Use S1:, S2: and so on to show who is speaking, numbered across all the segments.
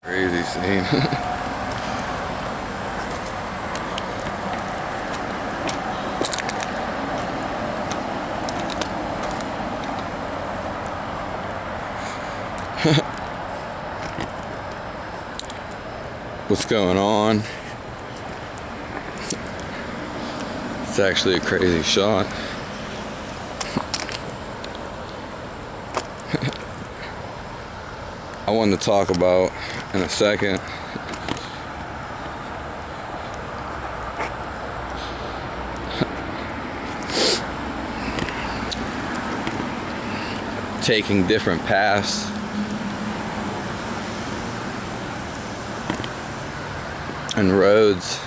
S1: Crazy scene. What's going on? It's actually a crazy shot. I wanted to talk about in a second taking different paths and roads.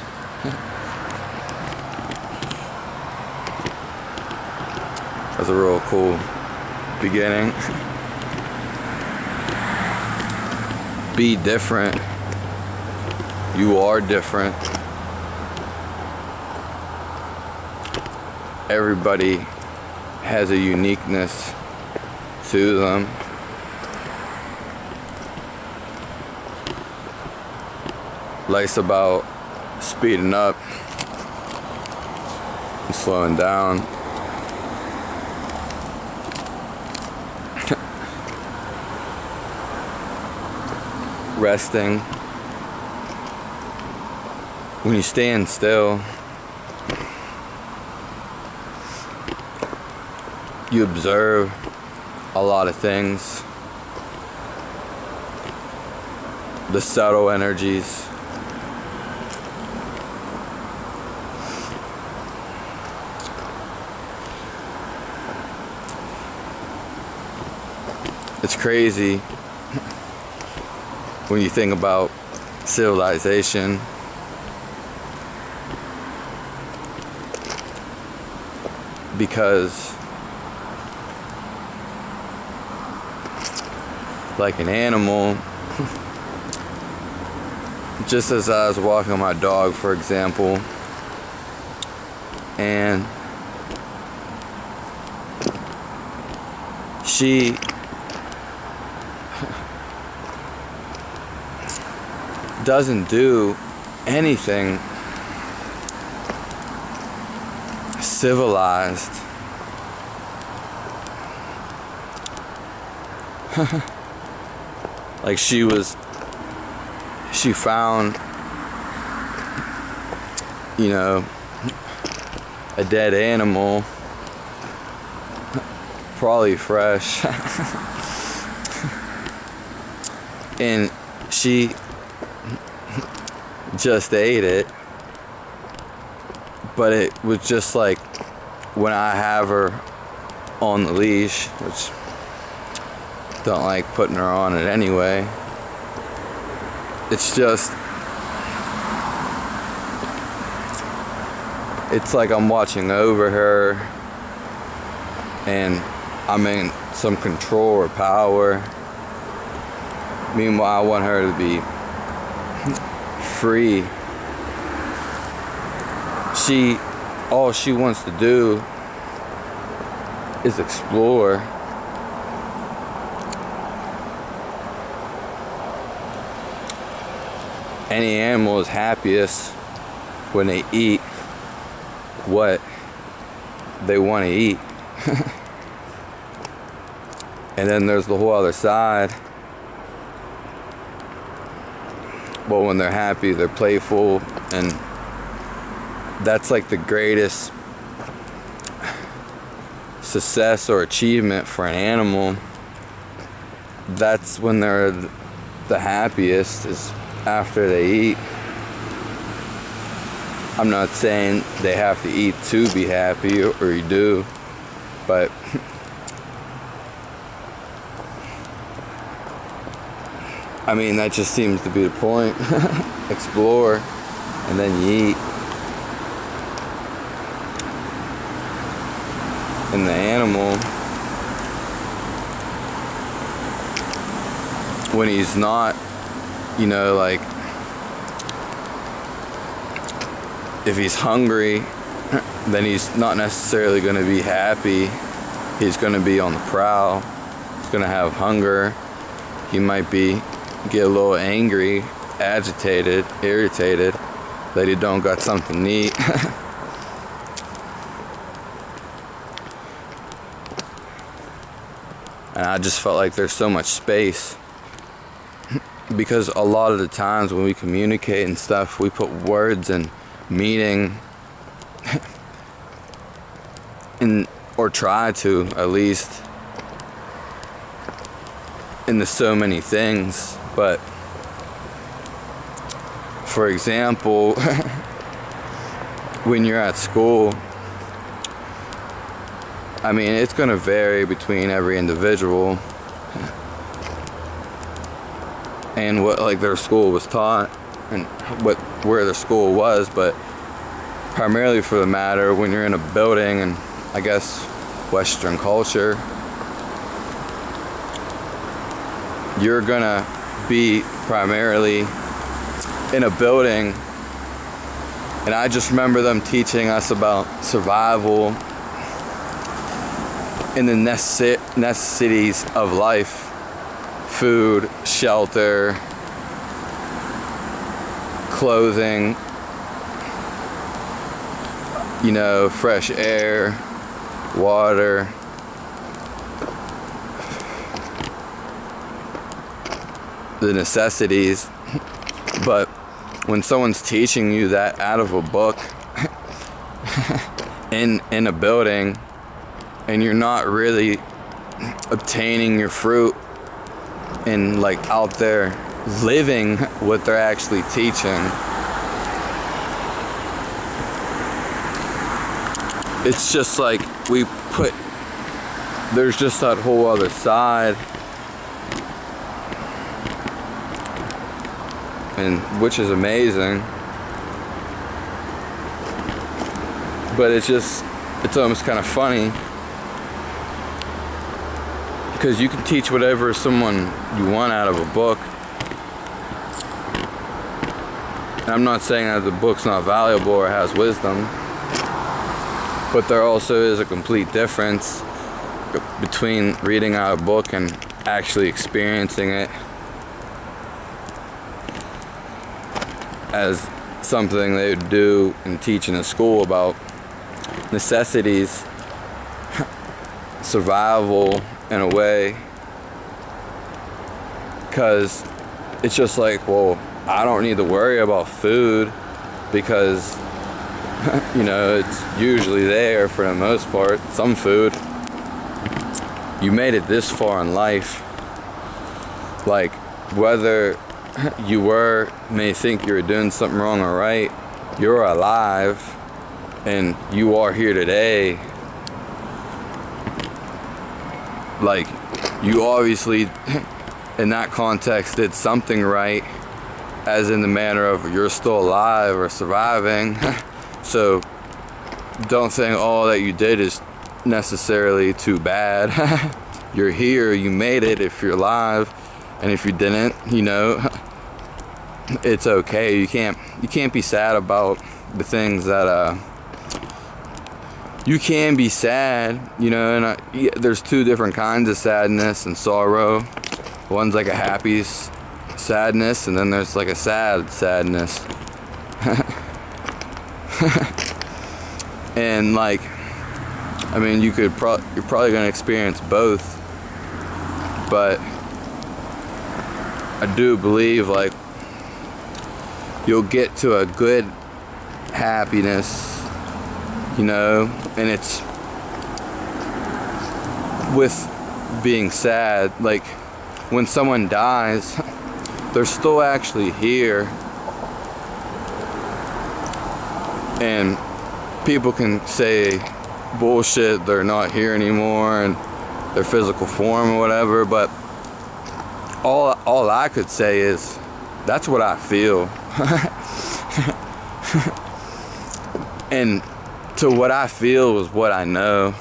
S1: That's a real cool beginning. Be different. You are different. Everybody has a uniqueness to them. Life's about speeding up and slowing down. Resting. When you stand still, you observe a lot of things. The subtle energies. It's crazy when you think about civilization. Because like an animal, just as I was walking my dog, for example, and she doesn't do anything civilized. Like she found, you know, a dead animal, probably fresh, and she just ate it. But it was just like when I have her on the leash, which don't like putting her on it anyway. It's just, it's like I'm watching over her and I'm in some control or power. Meanwhile, I want her to be free. All she wants to do is explore. Any animal is happiest when they eat what they want to eat. And then there's the whole other side. But when they're happy, they're playful, and that's like the greatest success or achievement for an animal. That's when they're the happiest, is after they eat. I'm not saying they have to eat to be happy, or you do, but I mean, that just seems to be the point. Explore, and then you eat. And the animal, when he's not, you know, like, if he's hungry, then he's not necessarily going to be happy. He's going to be on the prowl. He's going to have hunger. He might be get a little angry, agitated, irritated that he don't got something to eat. And I just felt like there's so much space. Because a lot of the times when we communicate and stuff, we put words and meaning in, or try to at least, into so many things. But for example, when you're at school, I mean, it's going to vary between every individual and what like their school was taught and where their school was, but primarily for the matter, when you're in a building, and I guess Western culture, you're gonna be primarily in a building. And I just remember them teaching us about survival in the necessities of life: food, shelter, clothing, you know, fresh air, water, the necessities. But when someone's teaching you that out of a book in a building, and you're not really obtaining your fruit and like out there living what they're actually teaching, it's just like there's just that whole other side, and which is amazing. But it's almost kind of funny, because you can teach whatever someone you want out of a book. And I'm not saying that the book's not valuable or has wisdom, but there also is a complete difference between reading out a book and actually experiencing it as something they would do and teach in a school about necessities, survival in a way. Because it's just like, well, I don't need to worry about food because you know, it's usually there for the most part. Some food, you made it this far in life, like whether you may think you're doing something wrong or right, you're alive and you are here today. Like, you obviously in that context did something right, as in the manner of you're still alive or surviving. So don't think all that you did is necessarily too bad. You're here, you made it if you're alive, and if you didn't, you know, it's okay. You can't be sad about the things that you can be sad, you know. And there's two different kinds of sadness and sorrow. One's like a happy sadness, and then there's like a sad sadness. And like, I mean, you're probably gonna experience both, but I do believe like you'll get to a good happiness, you know, and it's with being sad. Like when someone dies, they're still actually here, and people can say bullshit, they're not here anymore and their physical form or whatever, but all I could say is that's what I feel. And to what I feel is what I know.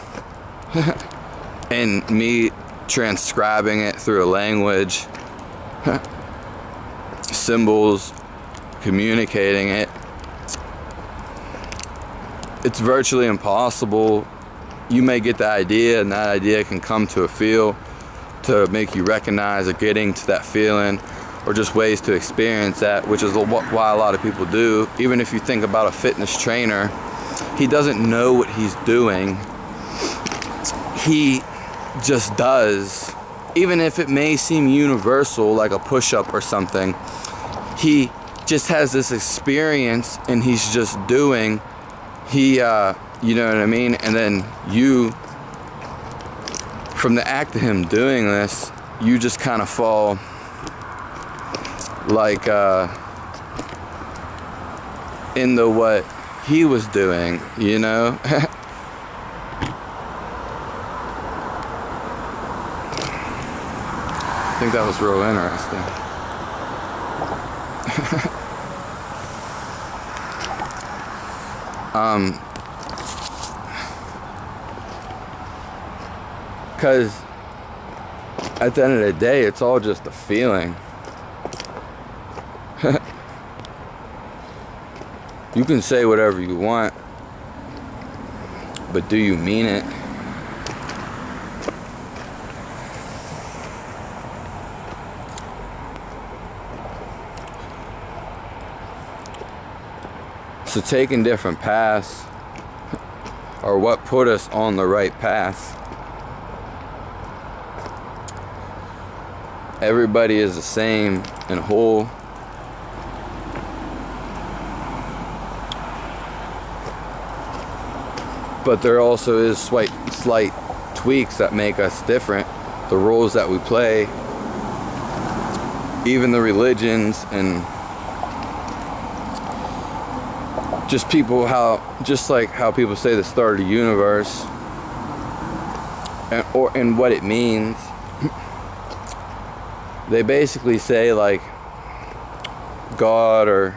S1: And me transcribing it through a language, symbols, communicating it, it's virtually impossible. You may get the idea, and that idea can come to a feel to make you recognize or getting to that feeling, or just ways to experience that, which is why a lot of people do. Even if you think about a fitness trainer, he doesn't know what he's doing. He just does. Even if it may seem universal, like a push-up or something, he just has this experience and he's just doing. You know what I mean? And then you, from the act of him doing this, you just kind of fall like into what he was doing, you know? I think that was real interesting. Because at the end of the day, it's all just a feeling. You can say whatever you want, but do you mean it? So taking different paths are what put us on the right path. Everybody is the same and whole. But there also is slight tweaks that make us different. The roles that we play, even the religions, and just people, just like how people say the start of the universe, and what it means. They basically say like God, or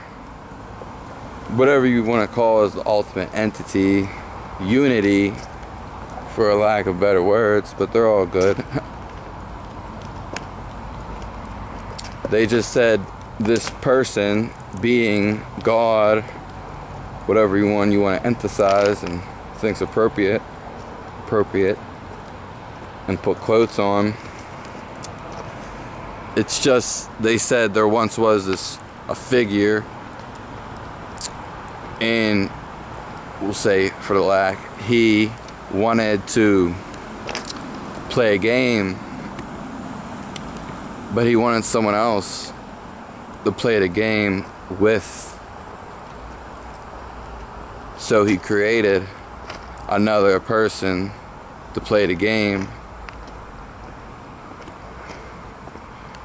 S1: whatever you want to call as the ultimate entity, unity, for a lack of better words, but they're all good. They just said this person being God, whatever you want to emphasize and thinks appropriate, and put quotes on. It's just, they said there once was a figure, and we'll say for the lack, he wanted to play a game, but he wanted someone else to play the game with. So he created another person to play the game,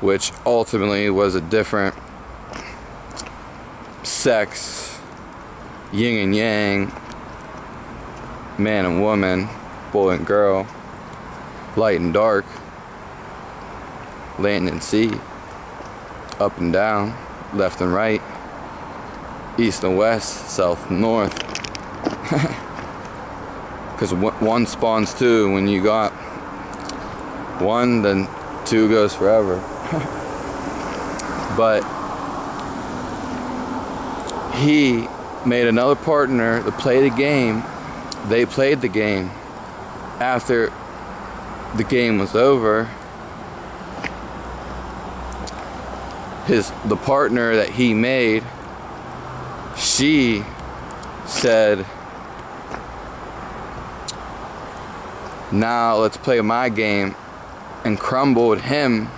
S1: which ultimately was a different sex, yin and yang, man and woman, boy and girl, light and dark, land and sea, up and down, left and right, east and west, south and north. Because one spawns two. When you got one, then two goes forever. But he made another partner to play the game. They played the game. After the game was over, the partner that he made, she said, now let's play my game, and crumbled him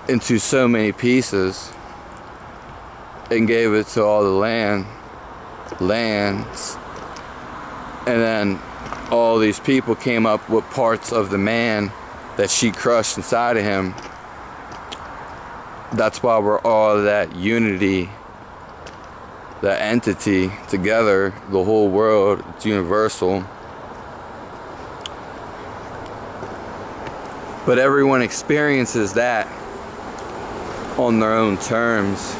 S1: into so many pieces and gave it to all the lands, and then all these people came up with parts of the man that she crushed inside of him. That's why we're all that unity, that entity together, the whole world. It's universal. But everyone experiences that on their own terms,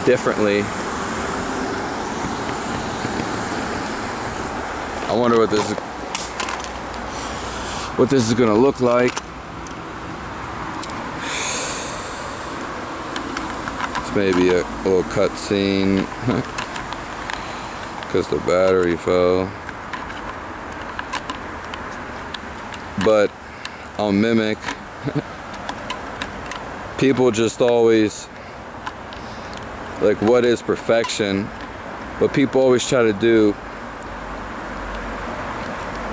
S1: differently. I wonder what this is gonna look like. It's maybe a little cut scene because the battery fell. But I'll mimic people just always, like, what is perfection? But people always try to do,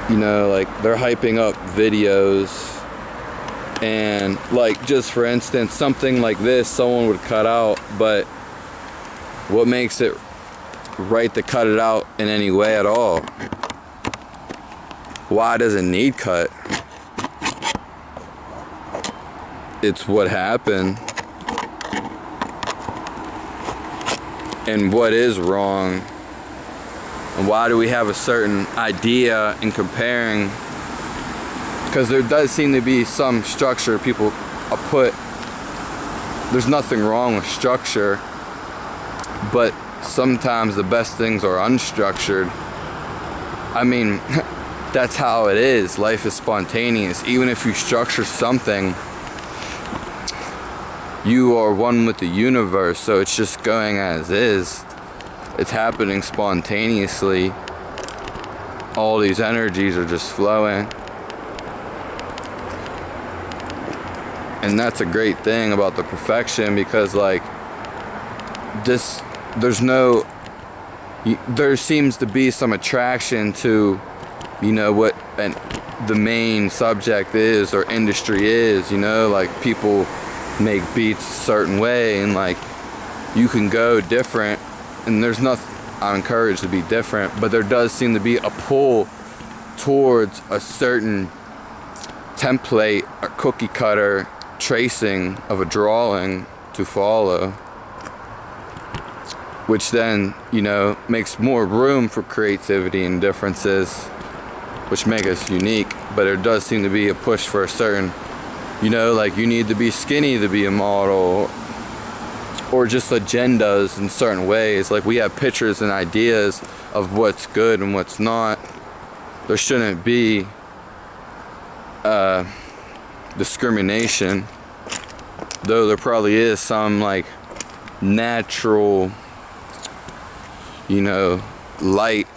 S1: you know, like, they're hyping up videos, and, like, just for instance, something like this someone would cut out, but what makes it right to cut it out in any way at all? Why does it need cut? It's what happened and what is wrong, and why do we have a certain idea in comparing? Because there does seem to be some structure people put. There's nothing wrong with structure, but sometimes the best things are unstructured. I mean, that's how it is. Life is spontaneous. Even if you structure something, you are one with the universe, so it's just going as is. It's happening spontaneously. All these energies are just flowing. And that's a great thing about the perfection, because, like, this, there seems to be some attraction to, you know, what the main subject is or industry is, you know, like, people make beats a certain way, and, like, you can go different, and there's nothing, I'm encouraged to be different, but there does seem to be a pull towards a certain template or cookie cutter tracing of a drawing to follow, which then, you know, makes more room for creativity and differences, which make us unique. But there does seem to be a push for a certain, you know, like, you need to be skinny to be a model, or just agendas in certain ways. Like, we have pictures and ideas of what's good and what's not. There shouldn't be discrimination, though there probably is some, like, natural, you know, light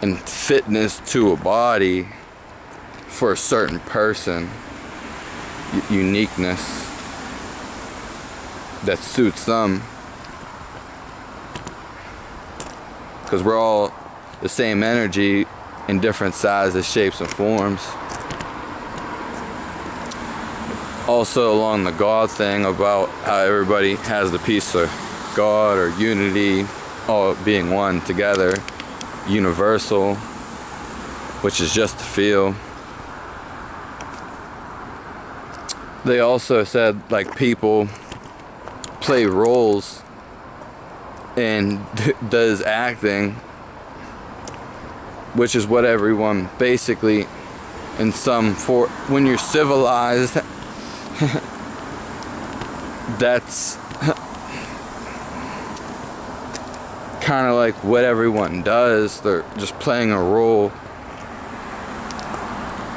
S1: and fitness to a body for a certain person, uniqueness that suits them, because we're all the same energy in different sizes, shapes, and forms. Also, along the God thing about how everybody has the piece of God or unity, all being one together, universal, which is just to feel. They also said, like, people play roles and does acting, which is what everyone basically, in some for when you're civilized, that's kind of like what everyone does. They're just playing a role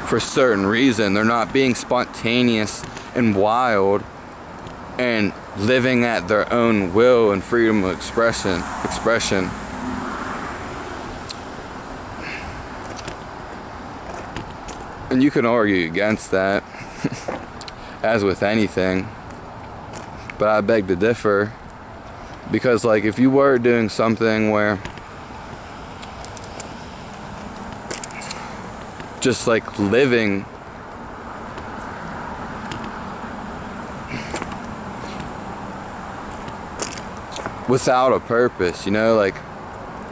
S1: for a certain reason. They're not being spontaneous and wild and living at their own will and freedom of expression. And you can argue against that, as with anything, but I beg to differ, because, like, if you were doing something where just, like, living without a purpose, you know, like,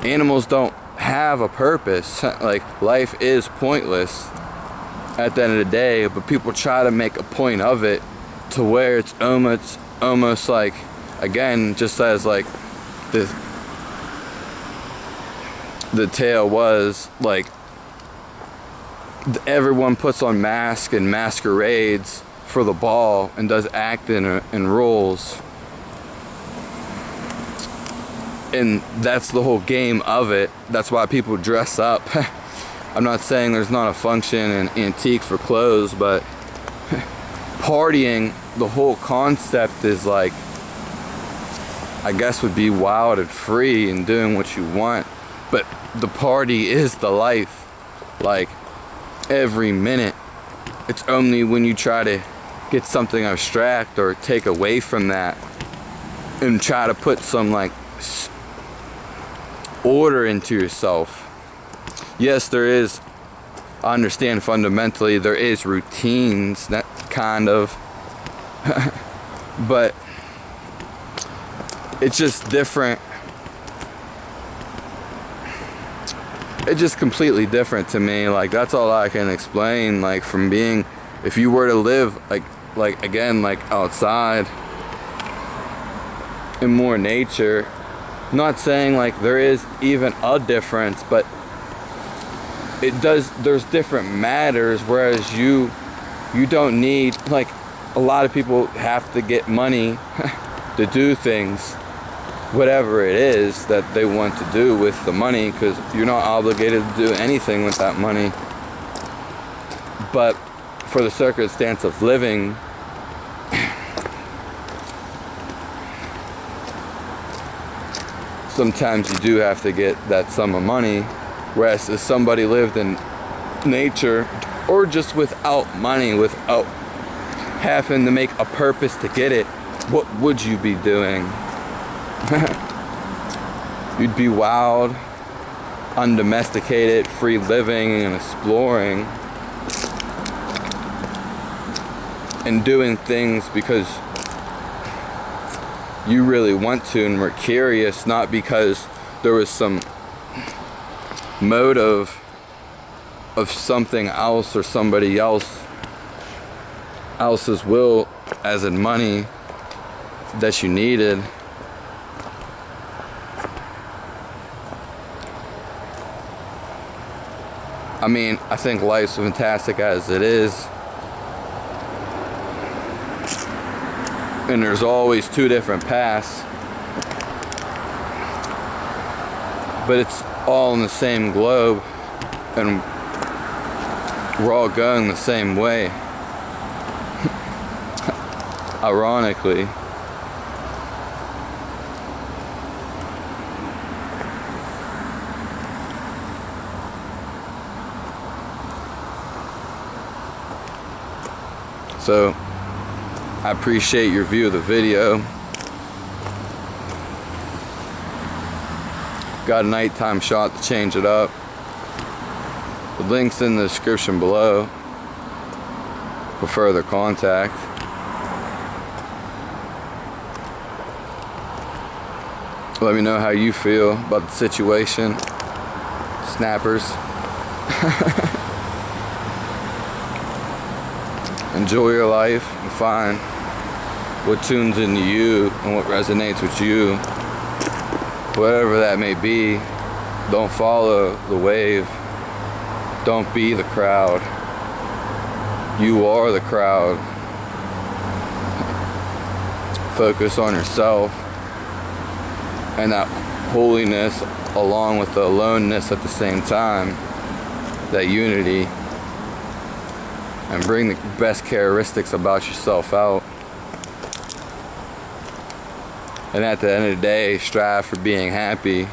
S1: animals don't have a purpose. Like, life is pointless at the end of the day, but people try to make a point of it to where it's almost like, again, just as, like, the tale was, like, everyone puts on masks and masquerades for the ball and does acting and roles, and that's the whole game of it. That's why people dress up. I'm not saying there's not a function in antique for clothes, but partying, the whole concept is, like, I guess would be wild and free and doing what you want, but the party is the life. Like, every minute, it's only when you try to get something abstract or take away from that and try to put some like order into yourself. Yes, there is, I understand fundamentally there is routines, that kind of, but it's just different. It's just completely different to me. Like, that's all I can explain. Like, from being, if you were to live like again, like outside in more nature, not saying like there is even a difference, but there's different matters, whereas you don't need, like, a lot of people have to get money to do things, whatever it is that they want to do with the money, because you're not obligated to do anything with that money. But for the circumstance of living, sometimes you do have to get that sum of money. Whereas if somebody lived in nature, or just without money, without having to make a purpose to get it, what would you be doing? You'd be wild, undomesticated, free living and exploring, and doing things because you really want to and were curious, not because there was some motive of something else or somebody else's will, as in money, that you needed. I mean, I think life's fantastic as it is, and there's always two different paths, but it's all in the same globe, and we're all going the same way. Ironically. So I appreciate your view of the video. Got a nighttime shot to change it up. The link's in the description below for further contact. Let me know how you feel about the situation. Snappers. Enjoy your life and find what tunes into you and what resonates with you. Whatever that may be. Don't follow the wave. Don't be the crowd. You are the crowd. Focus on yourself and that holiness along with the aloneness at the same time. That unity. And bring the best characteristics about yourself out. And at the end of the day, strive for being happy.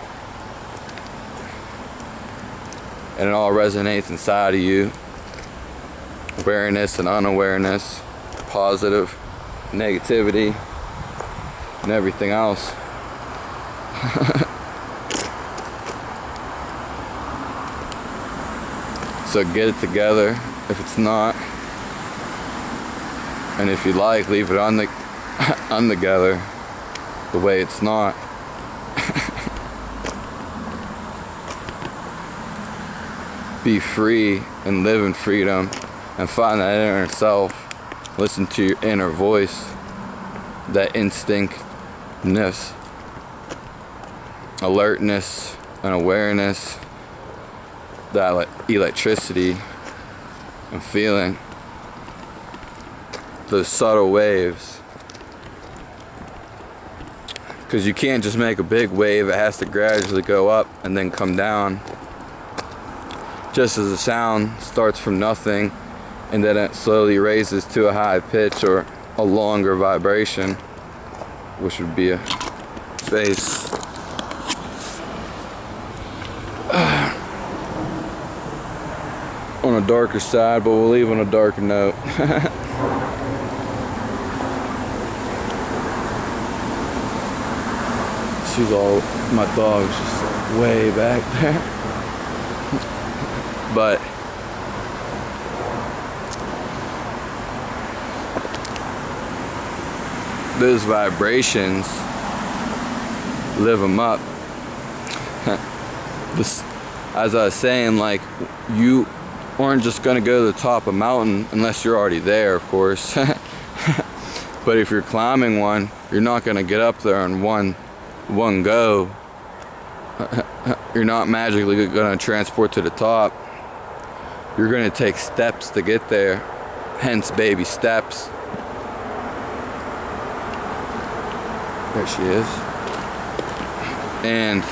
S1: And it all resonates inside of you. Awareness and unawareness, positive, negativity, and everything else. So get it together if it's not. And if you like, leave it together the way it's not. Be free and live in freedom and find that inner self. Listen to your inner voice, that instinctness, alertness and awareness, that electricity and feeling, those subtle waves. Because you can't just make a big wave, it has to gradually go up and then come down. Just as the sound starts from nothing and then it slowly raises to a high pitch or a longer vibration, which would be a bass. On a darker side, but we'll leave on a darker note. She's all, my dog's just like way back there. But those vibrations, live them up. As I was saying, like, you aren't just gonna go to the top of a mountain unless you're already there, of course. But if you're climbing one, you're not gonna get up there in one go. You're not magically gonna transport to the top. You're gonna take steps to get there, hence baby steps. There she is. And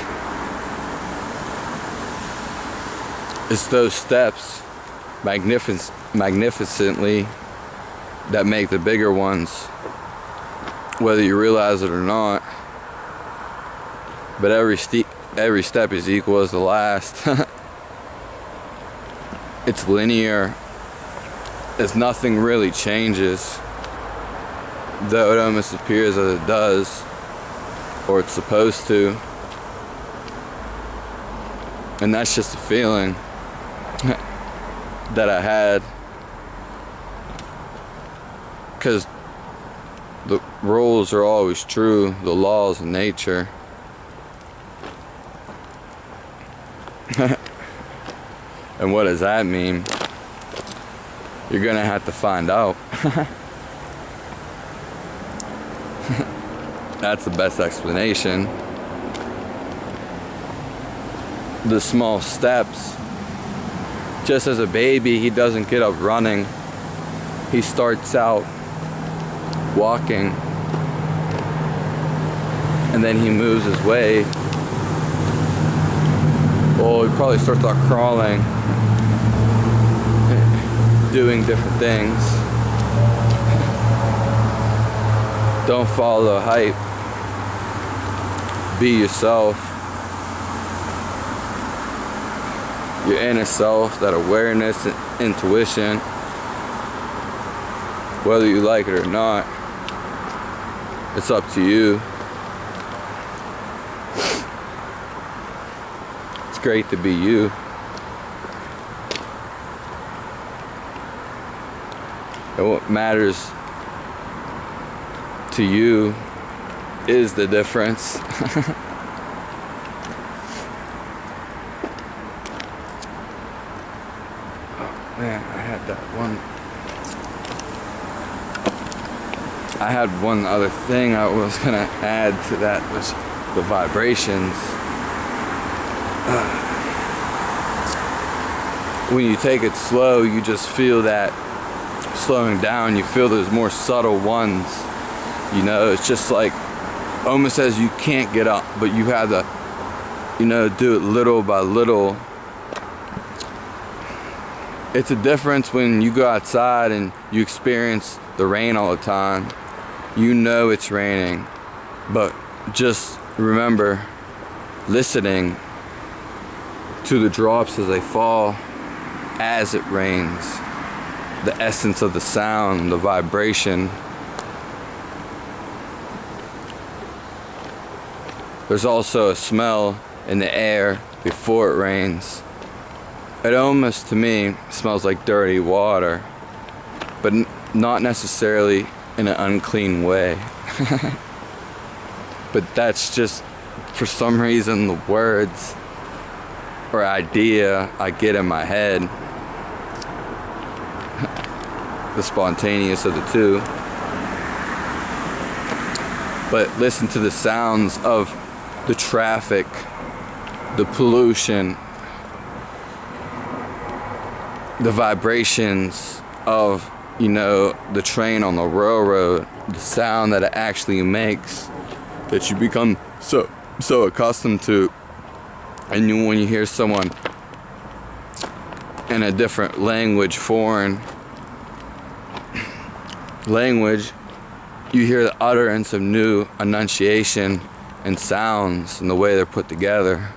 S1: it's those steps, magnificently, that make the bigger ones, whether you realize it or not. But every step is equal as the last. It's linear, as nothing really changes, though it almost appears as it does, or it's supposed to. And that's just a feeling that I had, because the rules are always true, the laws of nature. And what does that mean? You're gonna have to find out. That's the best explanation. The small steps. Just as a baby, he doesn't get up running. He starts out walking, and then he moves his way. Well, he probably starts out crawling, doing different things. Don't follow the hype. Be yourself. Your inner self, that awareness, intuition, whether you like it or not, it's up to you. It's great to be you. And what matters to you is the difference. Man, I had one other thing I was gonna add to that, was the vibrations. When you take it slow, you just feel that slowing down. You feel those more subtle ones. You know, it's just like almost as you can't get up, but you have to, you know, do it little by little. It's a difference when you go outside and you experience the rain all the time. You know it's raining, but just remember listening to the drops as they fall as it rains. The essence of the sound, the vibration. There's also a smell in the air before it rains. It almost, to me, smells like dirty water, but not necessarily in an unclean way. But that's just, for some reason, the words or idea I get in my head. The spontaneous of the two. But listen to the sounds of the traffic, the pollution, the vibrations of, you know, the train on the railroad, the sound that it actually makes, that you become so accustomed to. And when you hear someone in a different language, foreign language, you hear the utterance of new enunciation and sounds and the way they're put together.